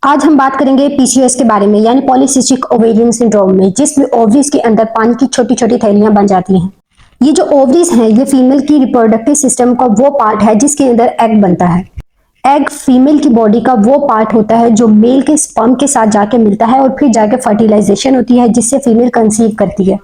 आज हम बात करेंगे पीसीओएस के बारे में यानी पॉलीसिस्टिक ओवेरियन सिंड्रोम में जिसमें ओवरीज के अंदर पानी की छोटी छोटी थैलियां बन जाती हैं। ये जो ओवरीज हैं ये फीमेल की रिप्रोडक्टिव सिस्टम का वो पार्ट है जिसके अंदर एग बनता है। एग फीमेल की बॉडी का वो पार्ट होता है जो मेल के स्पर्म के साथ जाके मिलता है और फिर जाके फर्टिलाइजेशन होती है जिससे फीमेल कंसीव करती है।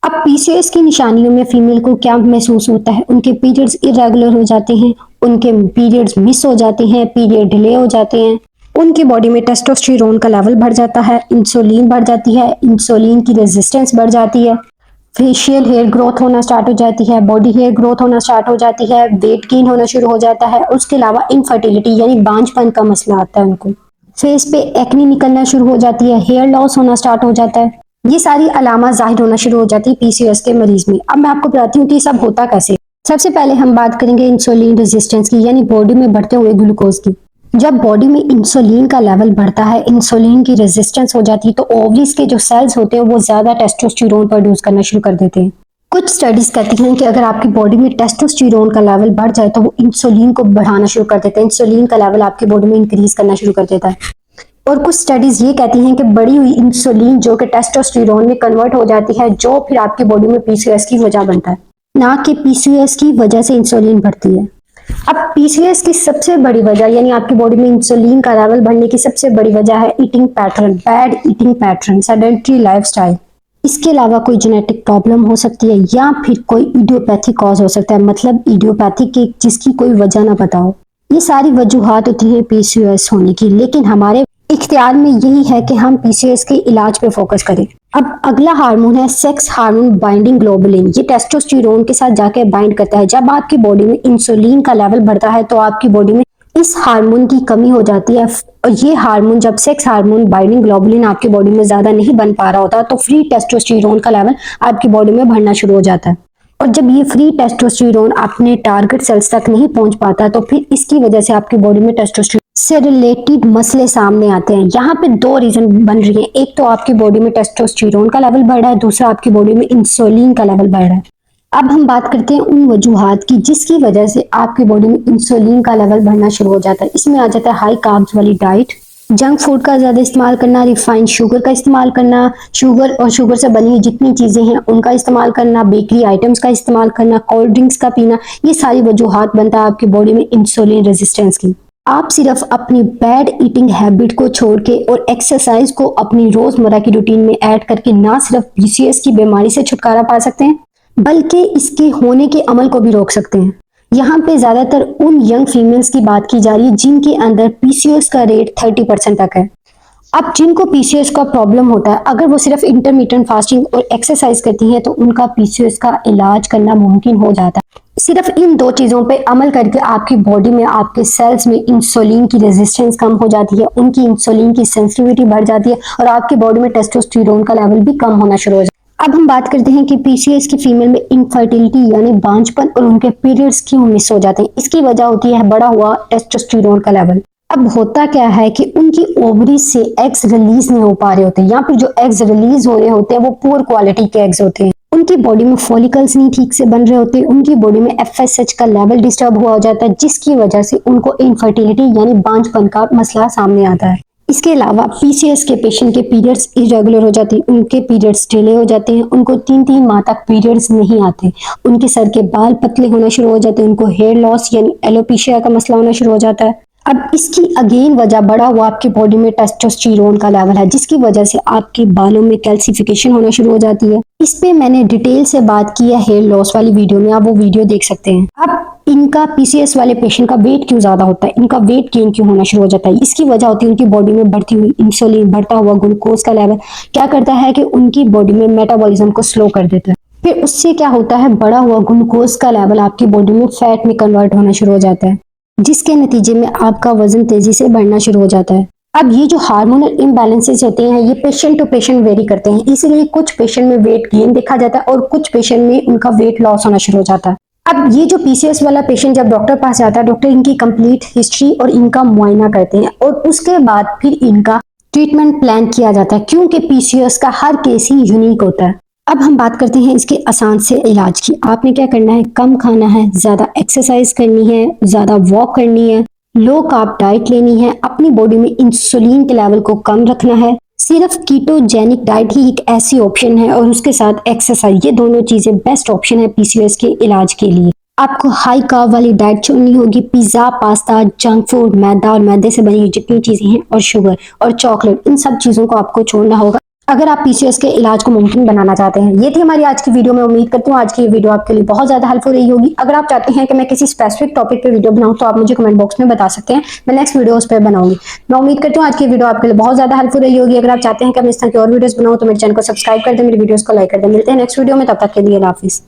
अब पीसीओएस की निशानियों में फीमेल को क्या महसूस होता है? उनके पीरियड्स इरेगुलर हो जाते हैं, उनके पीरियड्स मिस हो जाते हैं, पीरियड डिले हो जाते हैं, उनकी बॉडी में टेस्टोस्टेरोन का लेवल बढ़ जाता है, इंसुलिन बढ़ जाती है, इंसुलिन की रेजिस्टेंस बढ़ जाती है, फेशियल हेयर ग्रोथ होना स्टार्ट हो जाती है, बॉडी हेयर ग्रोथ होना स्टार्ट हो जाती है, वेट गेन होना शुरू हो जाता है। उसके अलावा इनफर्टिलिटी यानी बांझपन का मसला आता है उनको। फेस पे एक्नी निकलना शुरू हो जाती है, हेयर लॉस होना स्टार्ट हो जाता है। ये सारी अलामत जाहिर होना शुरू हो जाती है पीसीओएस के मरीज में। अब मैं आपको बताती हूँ कि सब होता कैसे। सबसे पहले हम बात करेंगे इंसुलिन रेजिस्टेंस की यानी बॉडी में बढ़ते हुए ग्लूकोज की। जब बॉडी में इंसुलिन का लेवल बढ़ता है, इंसुलिन की रेजिस्टेंस हो जाती है तो ओवरीज के जो सेल्स होते हैं वो ज्यादा टेस्टोस्टेरोन प्रोड्यूस करना शुरू कर देते हैं। कुछ स्टडीज कहती हैं कि अगर आपकी बॉडी में टेस्टोस्टेरोन का लेवल बढ़ जाए तो वो इंसुलिन को बढ़ाना शुरू कर देते हैं, इंसुलिन का लेवल आपकी बॉडी में इंक्रीज करना शुरू कर देता है। और कुछ स्टडीज ये कहती हैं कि बढ़ी हुई इंसुलिन जो कि टेस्टोस्टेरोन में कन्वर्ट हो जाती है जो फिर आपकी बॉडी में पीसीओएस की वजह बनता है, ना कि पीसीओएस की वजह से इंसुलिन बढ़ती है। अब पीसीओएस की सबसे बड़ी वजह यानी आपकी बॉडी में इंसुलिन का लेवल बढ़ने की सबसे बड़ी वजह है eating pattern, bad eating pattern, sedentary lifestyle. इसके अलावा कोई जेनेटिक प्रॉब्लम हो सकती है या फिर कोई इडियोपैथिक कॉज हो सकता है, मतलब इडियोपैथिक की जिसकी कोई वजह ना पता हो। ये सारी वजूहात होती है पीसीओएस होने की, लेकिन हमारे इख्तियार में यही है कि हम पीसीओएस के इलाज पे फोकस करें। अब अगला हार्मोन है सेक्स हार्मोन बाइंडिंग ग्लोबुलिन। ये टेस्टोस्टेरोन के साथ जाके बाइंड करता है। जब आपकी बॉडी में इंसुलिन का लेवल बढ़ता है तो आपकी बॉडी में इस हार्मोन की कमी हो जाती है और ये हार्मोन जब सेक्स हार्मोन बाइंडिंग ग्लोबुलिन आपकी बॉडी में ज्यादा नहीं बन पा रहा होता तो फ्री टेस्टोस्टेरोन का लेवल आपकी बॉडी में बढ़ना शुरू हो जाता है। और जब ये फ्री टेस्टोस्टेरोन अपने टारगेट सेल्स तक नहीं पहुंच पाता तो फिर इसकी वजह से आपकी बॉडी में टेस्टोस्टेरोन से रिलेटेड मसले सामने आते हैं। यहाँ पे दो रीजन बन रही हैं, एक तो आपकी बॉडी में टेस्टोस्टेरोन का लेवल बढ़ रहा है, दूसरा आपकी बॉडी में इंसुलिन का लेवल बढ़ रहा है। अब हम बात करते हैं उन वजूहात की जिसकी वजह से आपकी बॉडी में इंसुलिन का लेवल बढ़ना शुरू हो जाता है। इसमें आ जाता है हाई कार्ब्स वाली डाइट, जंक फूड का ज्यादा इस्तेमाल करना, रिफाइंड शुगर का इस्तेमाल करना, शुगर और शुगर से बनी हुई जितनी चीजें हैं उनका इस्तेमाल करना, बेकरी आइटम्स का इस्तेमाल करना, कोल्ड ड्रिंक्स का पीना, ये सारी वजूहात बनता है आपकी बॉडी में इंसुलिन रेजिस्टेंस की। आप सिर्फ अपनी बैड ईटिंग हैबिट को छोड़ के और एक्सरसाइज को अपनी रोजमर्रा की रूटीन में ऐड करके ना सिर्फ पीसीओएस की बीमारी से छुटकारा पा सकते हैं बल्कि इसके होने के अमल को भी रोक सकते हैं। यहाँ पे ज्यादातर उन यंग फीमेल्स की बात की जा रही है जिनके अंदर पीसीओएस का रेट 30% तक है। अब जिनको पीसीओएस का प्रॉब्लम होता है अगर वो सिर्फ इंटरमिटेंट फास्टिंग और एक्सरसाइज करती हैं तो उनका पीसीओएस का इलाज करना मुमकिन हो जाता है। सिर्फ इन दो चीजों पे अमल करके आपकी बॉडी में आपके सेल्स में इंसुलिन की रेजिस्टेंस कम हो जाती है, उनकी इंसुलिन की सेंसिटिविटी बढ़ जाती है और आपकी बॉडी में टेस्टोस्टेरोन का लेवल भी कम होना शुरू हो जाता है। अब हम बात करते हैं कि पीसीओएस की फीमेल में इनफर्टिलिटी यानी बांझपन और उनके पीरियड्स क्यों मिस हो जाते हैं। इसकी वजह होती है बढ़ा हुआ टेस्टोस्टेरोन का लेवल। अब होता क्या है कि उनकी ओवरी से एग्स रिलीज नहीं हो पा रहे होते या फिर जो एग्स रिलीज हो रहे होते हैं वो पुअर क्वालिटी के एग्स होते हैं। उनकी बॉडी में फॉलिकल्स नहीं ठीक से बन रहे होते, उनकी बॉडी में एफएसएच का लेवल डिस्टर्ब हुआ हो जाता है जिसकी वजह से उनको इनफर्टिलिटी यानी बांझपन का मसला सामने आता है। इसके अलावा पीसीओएस के पेशेंट के पीरियड्स इरेगुलर हो जाते हैं, उनके पीरियड्स डिले हो जाते हैं, उनको 3-3 माह तक पीरियड्स नहीं आते, उनके सर के बाल पतले होना शुरू हो जाते हैं, उनको हेयर लॉस यानी एलोपेशिया का मसला होना शुरू हो जाता है। अब इसकी अगेन वजह बढ़ा हुआ आपकी बॉडी में टेस्टोस्टेरोन का लेवल है जिसकी वजह से आपके बालों में कैल्सिफिकेशन होना शुरू हो जाती है। इस पे मैंने डिटेल से बात की है हेयर लॉस वाली वीडियो में, आप वो वीडियो देख सकते हैं। अब इनका पीसीओएस वाले पेशेंट का वेट क्यों ज्यादा होता है, इनका वेट गेन क्यों होना शुरू हो जाता है, इसकी वजह होती है उनकी बॉडी में बढ़ती हुई इंसुलिन, बढ़ता हुआ ग्लूकोज का लेवल क्या करता है कि उनकी बॉडी में मेटाबॉलिज्म को स्लो कर देता है। फिर उससे क्या होता है बढ़ा हुआ ग्लूकोज का लेवल आपकी बॉडी में फैट में कन्वर्ट होना शुरू हो जाता है जिसके नतीजे में आपका वजन तेजी से बढ़ना शुरू हो जाता है। अब ये जो हार्मोनल इम्बैलेंसेस होते हैं ये पेशेंट टू पेशेंट वेरी करते हैं, इसलिए कुछ पेशेंट में वेट गेन देखा जाता है और कुछ पेशेंट में उनका वेट लॉस होना शुरू हो जाता है। अब ये जो पीसीओएस वाला पेशेंट जब डॉक्टर पास जाता है, डॉक्टर इनकी कंप्लीट हिस्ट्री और इनका मुआयना करते हैं और उसके बाद फिर इनका ट्रीटमेंट प्लान किया जाता है क्योंकि पीसीओएस का हर केस ही यूनिक होता है। अब हम बात करते हैं इसके आसान से इलाज की। आपने क्या करना है, कम खाना है, ज्यादा एक्सरसाइज करनी है, ज्यादा वॉक करनी है, लो कार्ब डाइट लेनी है, अपनी बॉडी में इंसुलिन के लेवल को कम रखना है। सिर्फ कीटोजेनिक डाइट ही एक ऐसी ऑप्शन है और उसके साथ एक्सरसाइज, ये दोनों चीजें बेस्ट ऑप्शन है पीसीओएस के इलाज के लिए। आपको हाई कार्ब वाली डाइट चुननी होगी। पिज्जा, पास्ता, जंक फूड, मैदा और मैदे से बनी हुई जितनी चीजें हैं और शुगर और चॉकलेट, इन सब चीजों को आपको छोड़ना होगा अगर आप पीसीओएस के इलाज को मुमकिन बनाना चाहते हैं। ये थी हमारी आज की वीडियो। मैं उम्मीद करती हूँ आज की ये वीडियो आपके लिए बहुत ज्यादा हेल्पफुल रही होगी। अगर आप चाहते हैं कि मैं किसी स्पेसिफिक टॉपिक पे वीडियो बनाऊं तो आप मुझे कमेंट बॉक्स में बता सकते हैं, मैं नेक्स्ट वीडियो उस पर बनाऊंगी। मैं उम्मीद करती हूँ आज की वीडियो आपके लिए बहुत ज्यादा हेल्पफुल रही होगी। अगर आप चाहते हैं कि मैं इस तरह की और वीडियोस बनाऊं तो मेरे चैनल को सब्सक्राइब कर दें, मेरे वीडियोस को लाइक कर दें। मिलते हैं नेक्स्ट वीडियो में, तब तक के लिए अल्लाह हाफिज।